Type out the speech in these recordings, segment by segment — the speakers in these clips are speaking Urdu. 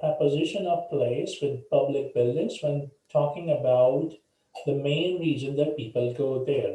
preposition of place with public buildings when talking about the main reason that people go there.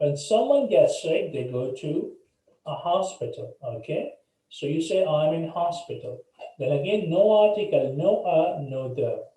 when someone gets sick they go to a hospital. Okay, so you say I'm in hospital, then again no article, no no the,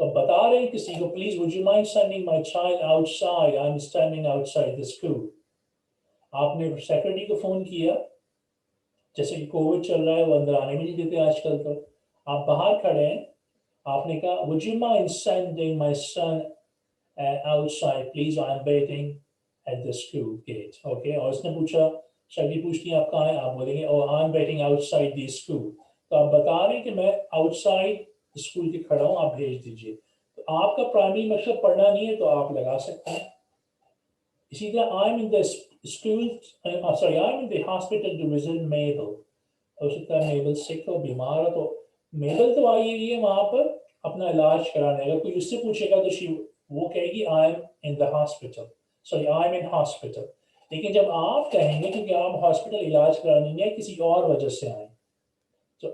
تو بتا رہے ہیں کسی کو please would you mind sending my child outside, I'm standing outside the school. آپ نے سیکرٹری کو فون کیا، جیسے کہ کووڈ چل رہا ہے وہ اندر آنے بھی نہیں دیتے آج کل، تو آپ باہر کھڑے ہیں، آپ نے کہا would you mind sending my son outside please, I'm waiting at the school gate. Okay, اور اس نے پوچھا، شکری پوچھتی ہیں آپ کہاں ہیں، آپ بولیں گے oh I'm waiting outside the school. تو آپ بتا رہے ہیں کہ میں آؤٹ سائڈ اسکول کے کھڑا ہوں، آپ بھیج دیجیے. تو آپ کا پرائمری مقصد پڑھنا نہیں ہے تو آپ لگا سکتے ہیں. اسی طرح I'm in the school I'm in the hospital to visit Mabel. ہو سکتا ہے میبل سک ہو، بیمار ہو، تو میبل تو آئی ہوئی ہے وہاں پر اپنا علاج کرانے. اگر کوئی اس سے پوچھے گا تو وہ کہے گی I'm in the hospital, I'm in hospital. لیکن جب آپ کہیں گے کیونکہ آپ ہاسپٹل علاج کرانے نہیں آئے، کسی اور وجہ سے آئیں، تو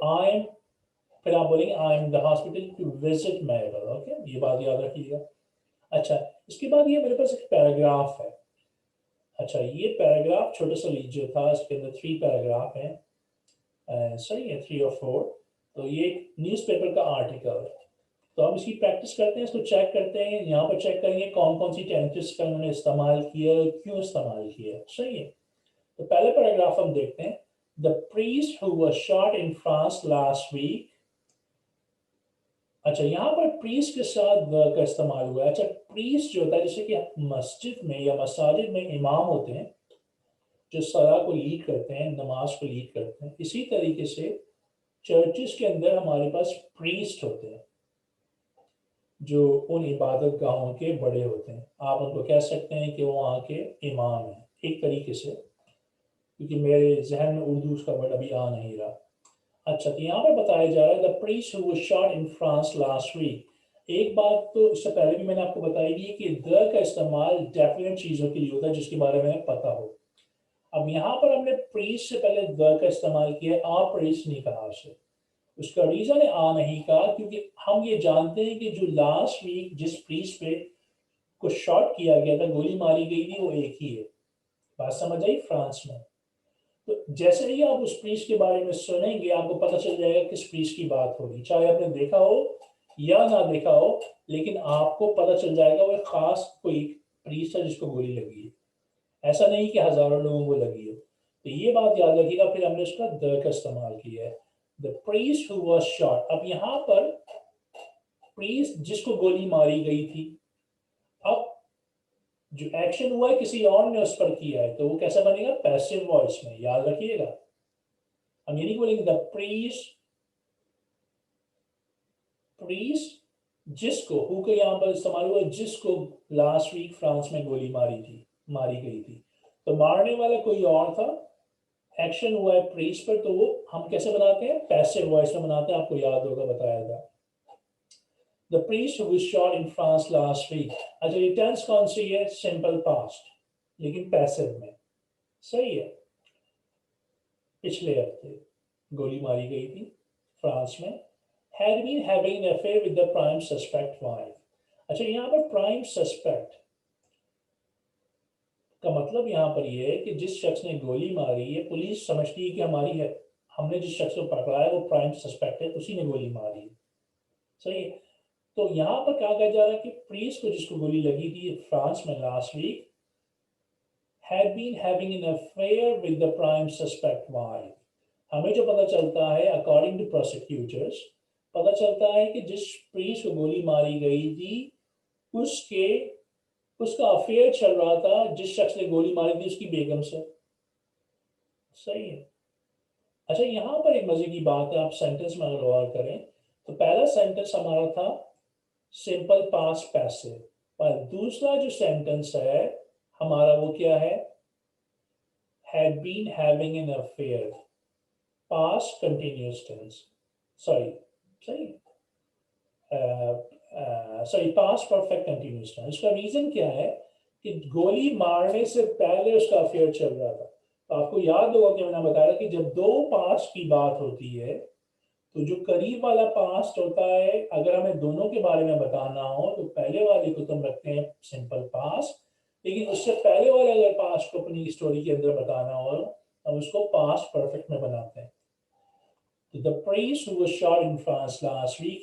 پھر آپ بولیں گے I'm in the hospital to visit Mabel. Okay, یہ بات یاد رکھیے گا. اچھا، اس کے بعد یہ میرے پاس ایک پیراگراف ہے. اچھا، یہ پیراگراف چھوٹا سا جو تھا، اس کے اندر 3 پیراگراف ہیں، صحیح ہے 3 اور 4. تو یہ ایک نیوز پیپر کا آرٹیکل ہے. تو ہم اس کی پریکٹس کرتے ہیں، اس کو چیک کرتے ہیں. یہاں پر چیک کریں گے کون کون سی ٹینسز کا انہوں نے استعمال کیا، کیوں استعمال کیا. صحیح ہے. تو پہلے پیراگراف ہم دیکھتے ہیں. The priest who was shot in France last week. اچھا، یہاں پر پریسٹ کے ساتھ the کا استعمال ہوا ہے. اچھا، پریسٹ جو ہوتا ہے جیسے کہ مسجد میں یا مساجد میں امام ہوتے ہیں جو صلاح کو لیڈ کرتے ہیں، نماز کو لیڈ کرتے ہیں، اسی طریقے سے چرچز کے اندر ہمارے پاس پریسٹ ہوتے ہیں جو ان عبادت گاہوں کے بڑے ہوتے ہیں. آپ ان کو کہہ سکتے ہیں کہ وہ وہاں کے امام ہیں ایک طریقے سے، کیونکہ میرے ذہن میں اردو اس کا ورڈ ابھی آ نہیں رہا. اچھا، تو یہاں پر بتایا جا رہا ہے the priest who was shot in France last week. ایک بات تو اس سے پہلے بھی میں نے آپ کو بتائی دی کہ the کا استعمال ڈیفینیٹ چیزوں کے لیے ہوتا ہے جس کے بارے میں پتہ ہو. اب یہاں پر ہم نے priest سے پہلے the کا استعمال کیا ہے، آ priest نہیں کہا اسے. اس کا ریزن ہے آ نہیں کہا کیونکہ ہم یہ جانتے ہیں کہ جو لاسٹ ویک جس priest پہ کو شاٹ کیا گیا تھا، گولی ماری گئی تھی، وہ ایک ہی ہے. بات سمجھ آئی؟ فرانس میں. تو جیسے ہی آپ اس پریسٹ کے بارے میں سنیں گے آپ کو پتہ چل جائے گا کس پریسٹ کی بات ہوگی، چاہے آپ نے دیکھا ہو یا نہ دیکھا ہو، لیکن آپ کو پتہ چل جائے گا وہ ایک خاص کوئی پریسٹ ہے جس کو گولی لگی ہے. ایسا نہیں کہ ہزاروں لوگوں کو لگی ہے. تو یہ بات یاد رکھیے گا. پھر ہم نے اس کا the کا استعمال کیا ہے. The priest who was shot. اب یہاں پر پریسٹ جس کو گولی ماری گئی تھی، اب جو ایکشن ہوا ہے کسی اور نے اس پر کیا ہے، تو وہ کیسا بنے گا؟ پیسو وائس میں. یاد رکھیے گا، ہم یہ نہیں بولیں گے the priest جس کو ہو کے یہاں پر استعمال ہوا جس کو لاسٹ ویک فرانس میں گولی ماری گئی تھی. تو مارنے والا کوئی اور تھا، ایکشن ہوا ہے پریسٹ پر، تو وہ ہم کیسے بناتے ہیں؟ پیسو وائس میں بناتے ہیں. آپ کو یاد ہوگا بتایا تھا the priest who was shot in France last week. اچھا، یہ ٹینس کون سی ہے؟ سمپل پاسٹ لیکن پیسو میں. صحیح ہے. پچھلے ہفتے گولی ماری گئی تھی فرانس میں. had been having an affair with the prime suspect wife. اچھا، یہاں پر prime suspect کا مطلب یہاں پر یہ ہے کہ جس شخص نے گولی ماری ہے پولیس سمجھتی ہے کہ ہماری ہے، ہم نے جس شخص کو پکڑا ہے وہ پرائم سسپیکٹ ہے، اسی نے گولی ماری ہے. صحیح ہے. تو یہاں پر کہا جا رہا ہے کہ پریسٹ کو جس کو گولی لگی تھی فرانس میں last week had been having an affair with the prime suspect wife. ہمیں جو پتہ چلتا ہے according to prosecutors، پتہ چلتا ہے کہ جس پریسٹ کو گولی ماری گئی تھی اس کا افیئر چل رہا تھا جس شخص نے گولی ماری تھی اس کی بیگم سے. صحیح ہے. اچھا، یہاں پر ایک مزے کی بات ہے، آپ سینٹنس میں اگر غور کریں تو پہلا سینٹنس ہمارا تھا سمپل پاسٹ پیسو، اور دوسرا جو سینٹنس ہے ہمارا وہ کیا ہے؟ had been having an affair، past continuous tense. صحیح past perfect continuous tense. اس کا ریزن کیا ہے کہ گولی مارنے سے پہلے اس کا افیئر چل رہا تھا. تو آپ کو یاد ہوگا کہ میں نے بتایا کہ جب دو پاسٹ کی بات ہوتی ہے تو جو قریب والا پاسٹ ہوتا ہے اگر ہمیں دونوں کے بارے میں بتانا ہو تو پہلے والے کو تم رکھتے ہیں سمپل پاسٹ، لیکن اس سے پہلے والے اگر پاسٹ کو اپنی اسٹوری کے اندر بتانا ہو ہم اس کو پاسٹ پرفیکٹ میں بناتے ہیں. The priest who was shot in France last week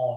on।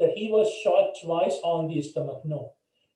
that he was shot twice on the stomach, no,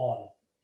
on।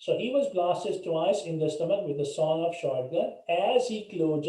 So he was blasted twice in the stomach with a sawn off shotgun as he closed,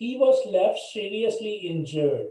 he was left seriously injured।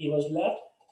he was left,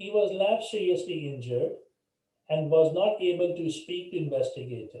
he was left seriously injured and was not able to speak to investigator।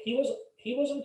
he wasn't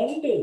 until,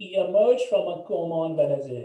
he emerged from a coma on Wednesday।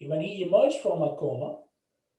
when he emerged from a coma,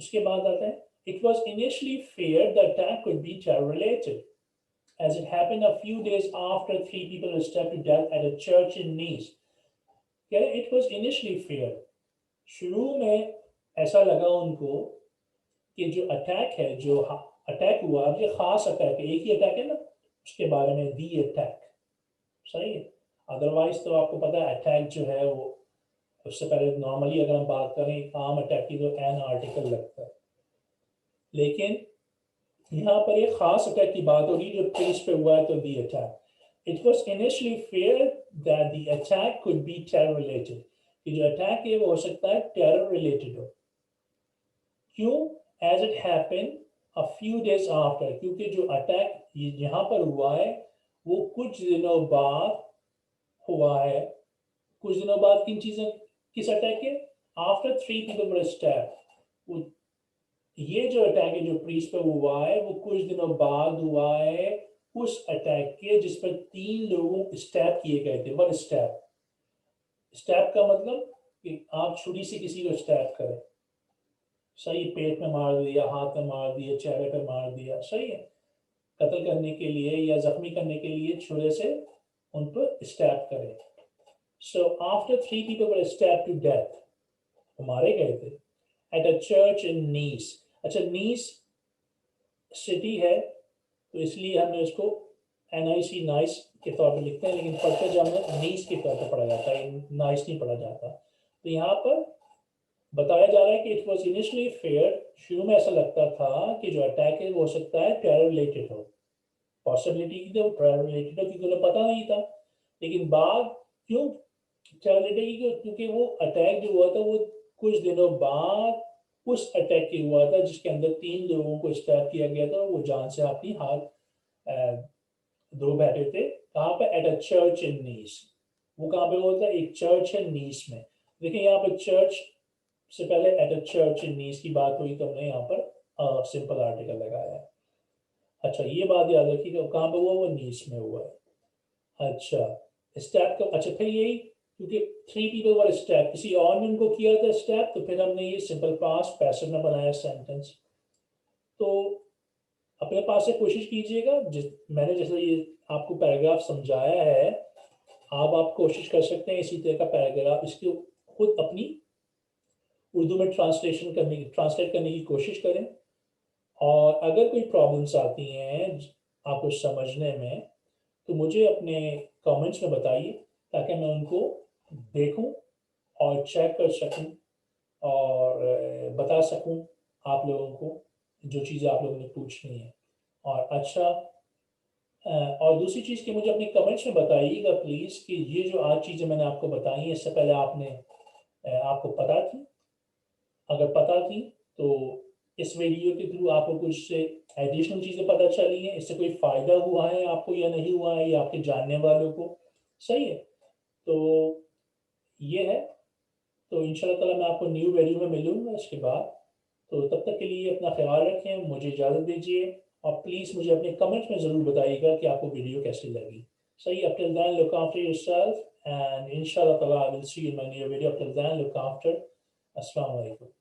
اس کے بعد آتا ہے it was initially feared the attack could be terror related as it happened a few days after 3 people were stabbed to death at a church in Nice. It was initially feared. شروع میں ایسا لگا ان کو کہ جو اٹیک ہے جو اٹیک ہوا اب یہ خاص اٹیک ہے ایک ہی اٹیک ہے نا اس کے بارے میں دی اٹیک صحیح ہے ادروائز تو آپ کو پتا ہے اٹیک جو ہے وہ اس سے پہلے نارملی اگر ہم بات کریں ایک عام اٹیک کی تو این آرٹیکل لگتا ہے لیکن یہاں پر ایک خاص اٹیک کی بات ہوگی جو پیس پہ ہوا ہے تو the attack it was initially feared that the attack could be terror related کہ جو اٹیک ہے وہ ہو سکتا ہے ٹیرر ریلیٹڈ ہو کیوں as it happen a few days after کیونکہ جو اٹیک یہاں پر ہوا ہے وہ کچھ دنوں بعد ہوا ہے کچھ دنوں بعد کن چیزیں کس اٹیک کے after 3 people were stabbed یہ جو اٹیک ہے جو پریس پہ ہوا ہے وہ کچھ دنوں بعد ہوا ہے اس اٹیک کے جس پر 3 لوگوں اسٹیپ کیے گئے تھے ون اسٹیپ کا مطلب کہ آپ چھری سے کسی کو اسٹیپ کریں صحیح پیٹ میں مار دیا ہاتھ میں مار دیا چہرے پہ مار دیا صحیح ہے قتل کرنے کے لیے یا زخمی کرنے کے لیے چھرے سے ان پر اسٹیپ کریں so after 3 people were stabbed to death وہ مارے گئے تھے at a church in Nice اچھا نیس سٹی ہے تو اس لیے ہم نے اس کو NIC نائس کے طور پہ لکھتے ہیں لیکن پڑھتے جب ہمیں نیس کے طور پہ پڑھا جاتا ہے نائس نہیں پڑھا جاتا تو یہاں پر بتایا جا رہا ہے کہ it was initially feared شروع میں ایسا لگتا تھا کہ جو اٹیک ہے وہ ہو سکتا ہے ٹیرر ریلیٹڈ ہو پاسبلٹی کی تو ٹیرر ریلیٹڈ ہو کیونکہ انہیں پتہ نہیں تھا لیکن بعد کیوں ٹیرر ریلیٹڈ کیونکہ وہ اٹیک جو ہوا تھا وہ کچھ دنوں بعد اس اٹیک کی ہوا تھا جس کے اندر 3 لوگوں کو اسٹیپ کیا گیا تھا وہ جان سے اپنی ہاتھ دھو بیٹھے تھے کہاں پہ ایٹ اے چرچ ان نیس وہ کہاں پہ ہوتا ہے ایک چرچ ہے نیس میں دیکھیں یہاں پہ چرچ سے پہلے ایٹ اے چرچ ان نیس کی بات ہوئی تو ہم نے یہاں پر سمپل آرٹیکل لگایا ہے اچھا یہ بات یاد رکھیے کہ کہاں پہ ہوا وہ نیس میں ہوا ہے اچھا اسٹیپ کا اچھا پھر یہی کیونکہ 3 people were stabbed کسی اور نے ان کو کیا تھا اسٹیپ تو پھر ہم نے یہ سمپل پاسٹ پیسو میں بنایا سینٹنس تو اپنے پاس سے کوشش کیجئے گا میں نے جیسے یہ آپ کو پیراگراف سمجھایا ہے آپ کوشش کر سکتے ہیں اسی طرح کا پیراگراف اس کی خود اپنی اردو میں ٹرانسلیٹ کرنے کی کوشش کریں اور اگر کوئی پرابلمس آتی ہیں آپ کو سمجھنے میں تو مجھے اپنے کامنٹس میں بتائیے تاکہ میں ان کو دیکھوں اور چیک کر سکوں اور بتا سکوں آپ لوگوں کو جو چیزیں آپ لوگوں نے پوچھنی ہیں اور اچھا اور دوسری چیز کہ مجھے اپنے کمنٹس میں بتائیے گا پلیز کہ یہ جو آج چیزیں میں نے آپ کو بتائی ہیں اس سے پہلے آپ کو پتہ تھی اگر پتہ تھی تو اس ویڈیو کے تھرو آپ کو کچھ سے ایڈیشنل چیزیں پتہ چلی ہیں اس سے کوئی فائدہ ہوا ہے آپ کو یا نہیں ہوا ہے یا آپ کے جاننے والوں کو صحیح ہے تو یہ ہے تو انشاءاللہ تعالیٰ میں آپ کو نیو ویڈیو میں ملوں گا اس کے بعد تو تب تک کے لیے اپنا خیال رکھیں مجھے اجازت دیجیے اور پلیز مجھے اپنے کمنٹس میں ضرور بتائیے گا کہ آپ کو ویڈیو کیسی لگی صحیح up till then look after yourself and inshallah ta'ala I will see you in my new video up till then look after السلام علیکم